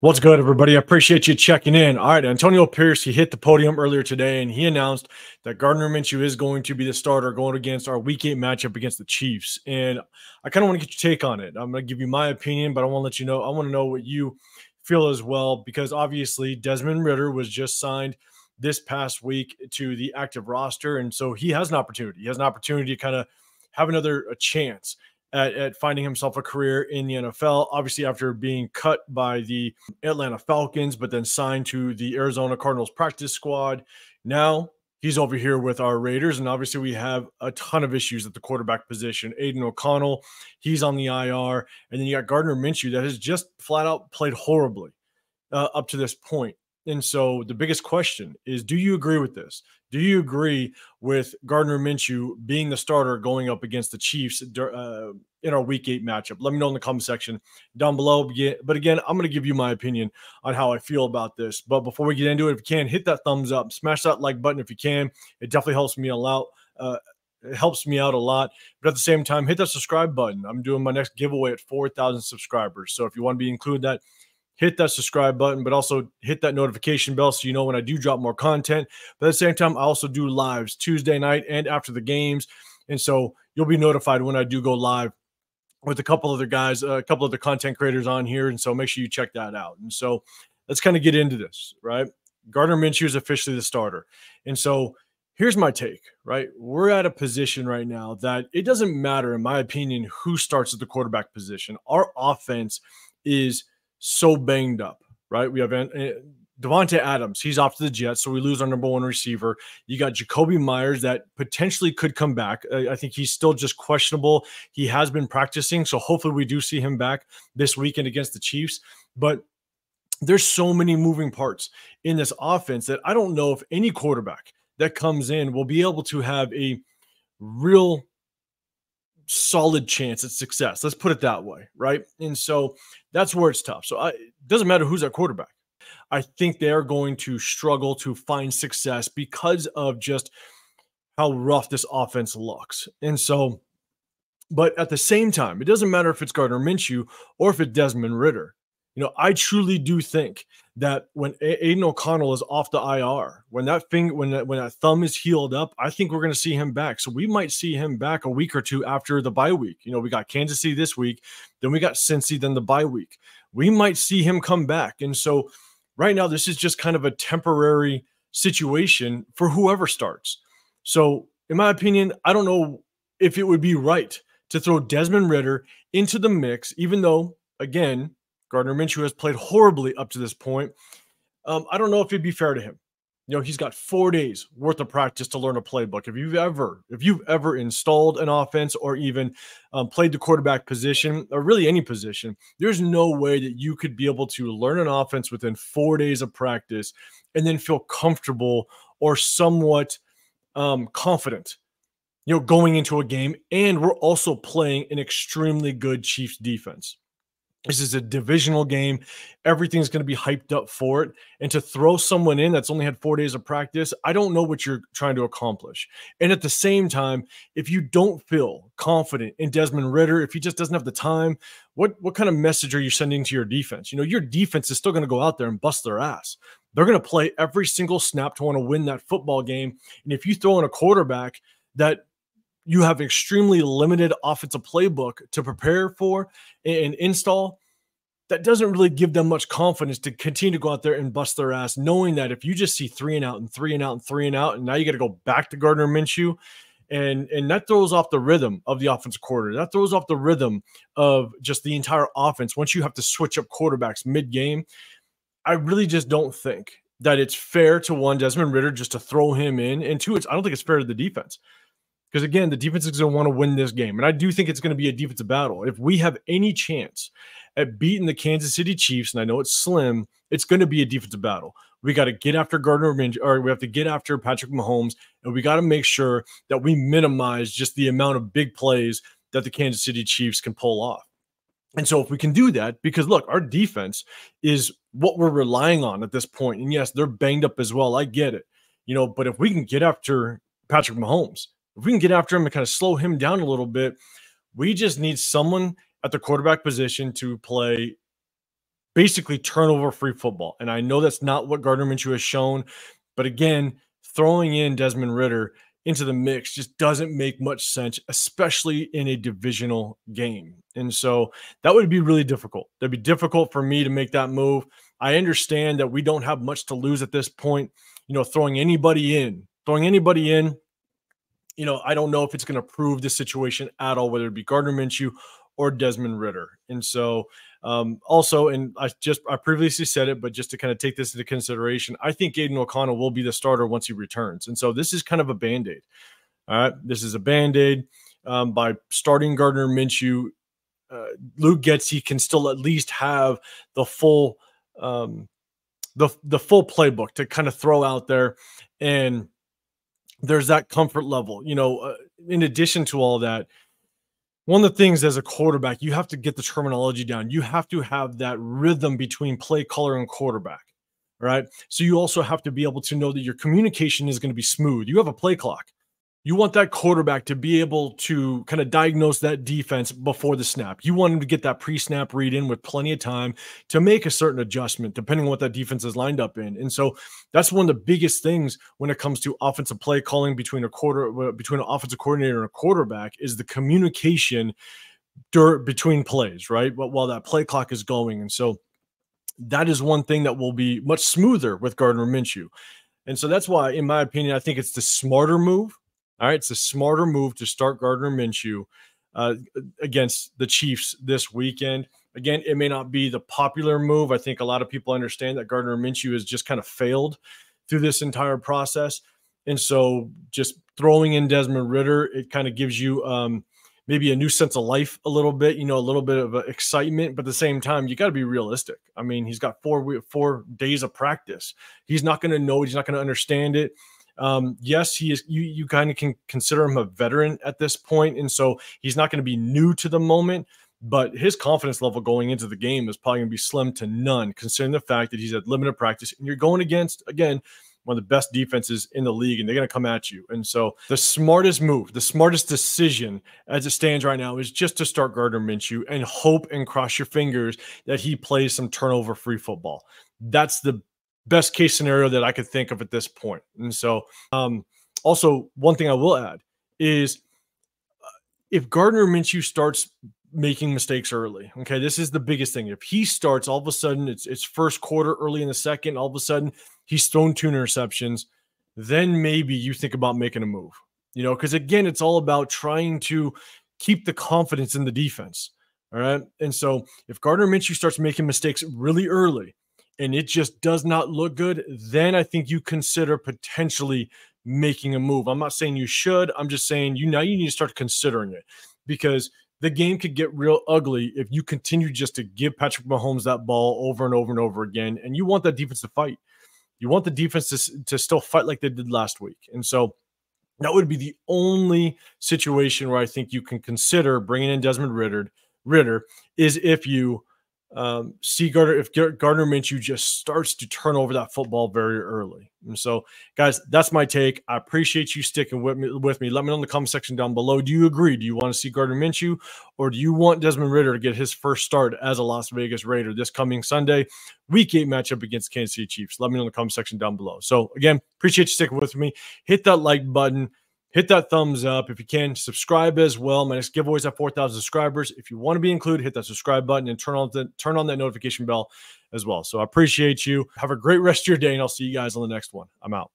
What's good, everybody? I appreciate you checking in. All right, Antonio Pierce, he hit the podium earlier today, and he announced that Gardner Minshew is going to be the starter going against our Week 8 matchup against the Chiefs. And I kind of want to get your take on it. I'm going to give you my opinion, but I want to let you know, I want to know what you feel as well, because obviously Desmond Ridder was just signed this past week to the active roster. And so he has an opportunity. He has an opportunity to kind of have another a chance at finding himself a career in the NFL. Obviously, after being cut by the Atlanta Falcons, but then signed to the Arizona Cardinals practice squad. Now he's over here with our Raiders, and obviously we have a ton of issues at the quarterback position. Aiden O'Connell, he's on the IR, and then you got Gardner Minshew that has just flat out played horribly up to this point. And so the biggest question is, do you agree with this? Do you agree with Gardner Minshew being the starter going up against the Chiefs in our Week 8 matchup? Let me know in the comment section down below. But again, I'm going to give you my opinion on how I feel about this. But before we get into it, if you can, hit that thumbs up, smash that like button if you can. It definitely helps me a lot. It helps me out a lot. But at the same time, hit that subscribe button. I'm doing my next giveaway at 4,000 subscribers. So if you want to be included that, hit that subscribe button, but also hit that notification bell so you know when I do drop more content. But at the same time, I also do lives Tuesday night and after the games. And so you'll be notified when I do go live with a couple other guys, a couple other content creators on here. And so make sure you check that out. And so let's kind of get into this, right? Gardner Minshew is officially the starter. And so here's my take, right? We're at a position right now that it doesn't matter, in my opinion, who starts at the quarterback position. Our offense is so banged up, right? We have Devontae Adams. He's off to the Jets, so we lose our number one receiver. You got Jacoby Myers that potentially could come back. I think he's still just questionable. He has been practicing, so hopefully we do see him back this weekend against the Chiefs. But there's so many moving parts in this offense that I don't know if any quarterback that comes in will be able to have a real solid chance at success. Let's put it that way, right? And so that's where it's tough. So it doesn't matter who's at quarterback. I think they're going to struggle to find success because of just how rough this offense looks. And so, but at the same time, it doesn't matter if it's Gardner Minshew or if it's Desmond Ridder. You know, I truly do think that when Aiden O'Connell is off the IR, when that thumb is healed up, I think we're going to see him back. So we might see him back a week or two after the bye week. You know, we got Kansas City this week, then we got Cincy, then the bye week. We might see him come back. And so right now, this is just kind of a temporary situation for whoever starts. So in my opinion, I don't know if it would be right to throw Desmond Ridder into the mix, even though, again, Gardner Minshew has played horribly up to this point. I don't know if it'd be fair to him. You know, he's got 4 days worth of practice to learn a playbook. If you've ever installed an offense or even played the quarterback position or really any position, there's no way that you could be able to learn an offense within 4 days of practice and then feel comfortable or somewhat confident, you know, going into a game. And we're also playing an extremely good Chiefs defense. This is a divisional game. Everything's going to be hyped up for it. And to throw someone in that's only had 4 days of practice, I don't know what you're trying to accomplish. And at the same time, if you don't feel confident in Desmond Ridder, if he just doesn't have the time, what kind of message are you sending to your defense? You know, your defense is still going to go out there and bust their ass. They're going to play every single snap to want to win that football game. And if you throw in a quarterback that you have extremely limited offensive playbook to prepare for and install, that doesn't really give them much confidence to continue to go out there and bust their ass, knowing that if you just see 3 and out and 3 and out and 3 and out, and now you got to go back to Gardner Minshew, and that throws off the rhythm of the offense quarter. That throws off the rhythm of just the entire offense. Once you have to switch up quarterbacks mid-game, I really just don't think that it's fair to one, Desmond Ridder, just to throw him in, and two, I don't think it's fair to the defense. Because, again, the defense is going to want to win this game. And I do think it's going to be a defensive battle. If we have any chance at beating the Kansas City Chiefs, and I know it's slim, it's going to be a defensive battle. We got to get after Gardner Minshew, or we have to get after Patrick Mahomes, and we got to make sure that we minimize just the amount of big plays that the Kansas City Chiefs can pull off. And so if we can do that, because, look, our defense is what we're relying on at this point. And, yes, they're banged up as well. I get it. You know, but if we can get after Patrick Mahomes, if we can get after him and kind of slow him down a little bit, we just need someone at the quarterback position to play basically turnover-free football. And I know that's not what Gardner Minshew has shown, but again, throwing in Desmond Ridder into the mix just doesn't make much sense, especially in a divisional game. And so that would be really difficult. That'd be difficult for me to make that move. I understand that we don't have much to lose at this point. Throwing anybody in, I don't know if it's going to prove the situation at all, whether it be Gardner Minshew or Desmond Ridder. And so also, and I previously said it, but just to kind of take this into consideration, I think Aiden O'Connell will be the starter once he returns. And so this is kind of a Band-Aid. All right. This is a Band-Aid. By starting Gardner Minshew, Luke Getsy can still at least have the full the full playbook to kind of throw out there. And there's that comfort level, in addition to all that. One of the things as a quarterback, you have to get the terminology down. You have to have that rhythm between play caller and quarterback, right? So you also have to be able to know that your communication is going to be smooth. You have a play clock. You want that quarterback to be able to kind of diagnose that defense before the snap. You want him to get that pre-snap read in with plenty of time to make a certain adjustment, depending on what that defense is lined up in. And so that's one of the biggest things when it comes to offensive play calling between an offensive coordinator and a quarterback is the communication between plays, right? While that play clock is going. And so that is one thing that will be much smoother with Gardner Minshew. And so that's why, in my opinion, I think it's the smarter move. All right, it's a smarter move to start Gardner Minshew against the Chiefs this weekend. Again, it may not be the popular move. I think a lot of people understand that Gardner Minshew has just kind of failed through this entire process. And so just throwing in Desmond Ridder, it kind of gives you maybe a new sense of life a little bit, a little bit of excitement. But at the same time, you got to be realistic. I mean, he's got 4 days of practice. He's not going to know it. He's not going to understand it. Yes, he is. You kind of can consider him a veteran at this point, and so he's not going to be new to the moment. But his confidence level going into the game is probably going to be slim to none, considering the fact that he's had limited practice, and you're going against, again, one of the best defenses in the league, and they're going to come at you. And so the smartest move, the smartest decision as it stands right now is just to start Gardner Minshew and hope and cross your fingers that he plays some turnover-free football. That's the best case scenario that I could think of at this point. And so also one thing I will add is if Gardner Minshew starts making mistakes early, okay, this is the biggest thing. If he starts all of a sudden, it's first quarter, early in the second, all of a sudden he's thrown 2 interceptions, then maybe you think about making a move, because again, it's all about trying to keep the confidence in the defense. All right. And so if Gardner Minshew starts making mistakes really early, and it just does not look good, then I think you consider potentially making a move. I'm not saying you should. I'm just saying you need to start considering it, because the game could get real ugly if you continue just to give Patrick Mahomes that ball over and over and over again, and you want that defense to fight. You want the defense to still fight like they did last week. And so that would be the only situation where I think you can consider bringing in Desmond Ridder is if you if Gardner Minshew just starts to turn over that football very early. And so, guys, that's my take. I appreciate you sticking with me. Let me know in the comment section down below. Do you agree? Do you want to see Gardner Minshew, or do you want Desmond Ridder to get his first start as a Las Vegas Raider this coming Sunday, Week 8 matchup against Kansas City Chiefs? Let me know in the comment section down below. So, again, appreciate you sticking with me. Hit that like button. Hit that thumbs up. If you can, subscribe as well. My next giveaway is at 4,000 subscribers. If you want to be included, hit that subscribe button and turn on that notification bell as well. So I appreciate you. Have a great rest of your day, and I'll see you guys on the next one. I'm out.